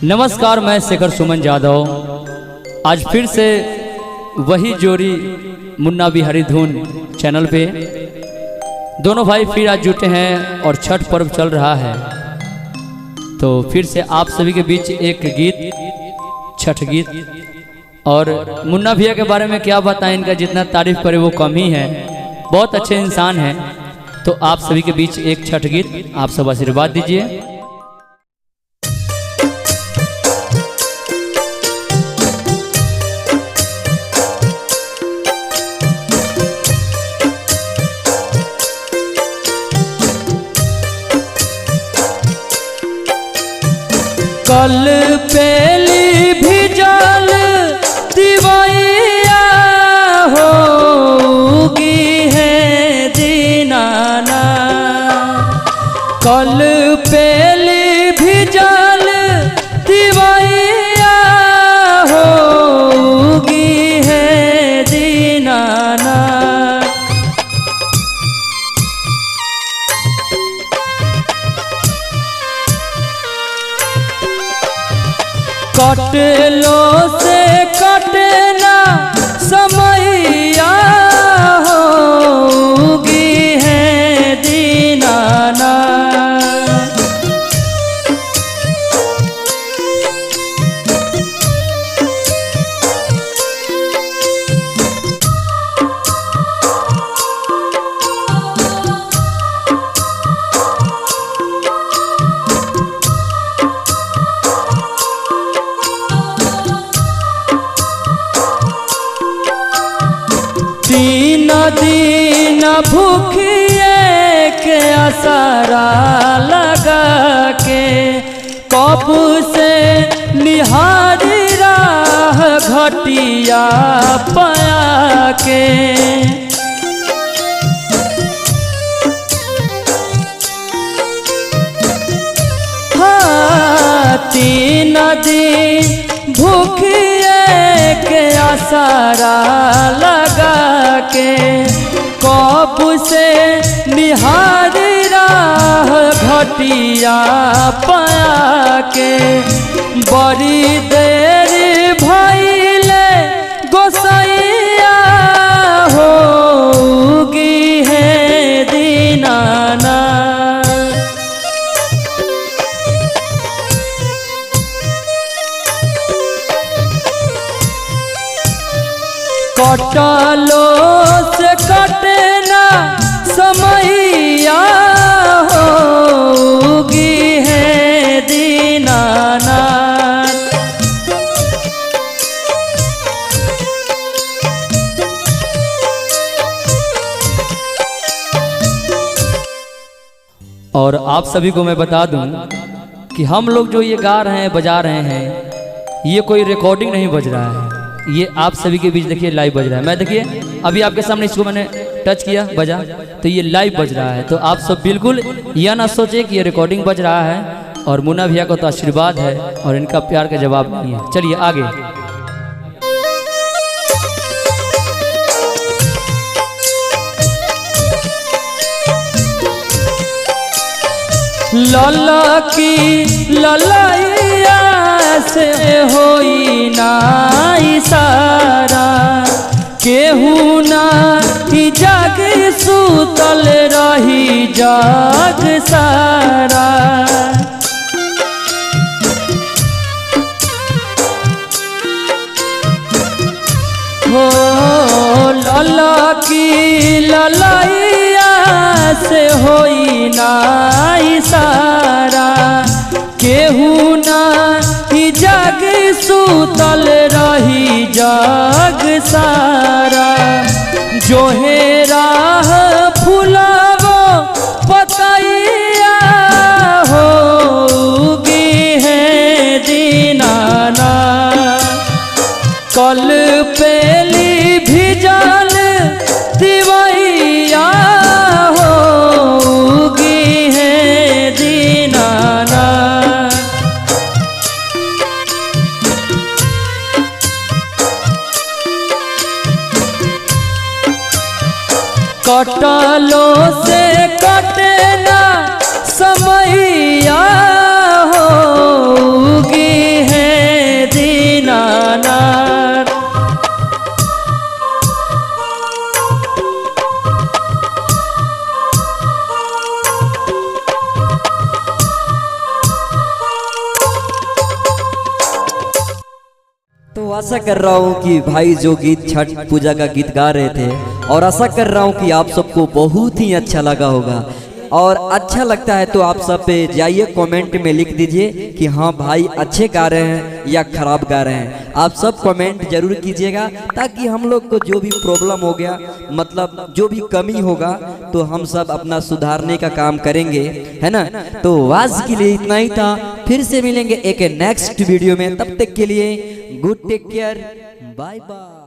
नमस्कार, मैं शेखर सुमन जादव। आज फिर से वही जोड़ी मुन्ना बिहारी धुन चैनल पे दोनों भाई फिर आज जुटे हैं और छठ पर्व चल रहा है। तो फिर से आप सभी के बीच एक गीत, छठ गीत। और मुन्ना भैया के बारे में क्या बताएं, इनका जितना तारीफ करे वो कम ही है। बहुत अच्छे इंसान हैं। तो आप सभी के बीच एक छठ गीत, आप सब आशीर्वाद दीजिए। कल पेली भिजल दिवैया होगी है दीनाना। कल पेली भिजल दिवैया होगी है दीनाना। कटलो से कटना समैया होगी है दीनाना। तीन दिन भूखिए के असरा लगा के कब से निहारी राह घटिया पाया के। हाँ, तीन दिन भूखिए के असरा लगा के कब से निहारी राह घटिया पाया के। बड़ी देर भइले गोसैया होगी है दीनाना। कटलो से कटना समैया होगी है दीनाना। और आप सभी को मैं बता दूं कि हम लोग जो ये गा रहे हैं, बजा रहे हैं, ये कोई रिकॉर्डिंग नहीं बज रहा है। ये आप सभी के बीच देखिए लाइव बज रहा है। मैं देखिए अभी आपके सामने इसको मैंने टच किया, बजा, तो ये लाइव बज रहा है। तो आप सब बिल्कुल यह ना सोचे कि ये रिकॉर्डिंग बज रहा है। और मुन्ना भैया को तो आशीर्वाद है और इनका प्यार का जवाब नहीं है। चलिए आगे। लला की ललाइया से होई ना इशारा, केहू ना ही जाग सुतल रही जाग सारा। हो लला की ललाइया से होई ना इशारा, केहू ना ही जाग सुतल रही जाग सारा। जो है राह फुलावो पतैया होगी है दीनाना। कल पेली भिजल दिवैया होगी है आशा कर रहा हूँ कि भाई जो गीत छठ पूजा का गीत गा रहे थे, और आशा कर रहा हूँ कि आप सबको बहुत ही अच्छा लगा होगा। और अच्छा लगता है तो आप सब पे जाइए कमेंट में लिख दीजिए कि हाँ भाई अच्छे गा रहे हैं या खराब गा रहे हैं। आप सब कमेंट जरूर कीजिएगा ताकि हम लोग को जो भी प्रॉब्लम हो गया, मतलब जो भी कमी होगा, तो हम सब अपना सुधारने का काम करेंगे, है ना। तो आज के लिए इतना ही था, फिर से मिलेंगे एक नेक्स्ट वीडियो में। तब तक के लिए good take care, bye by.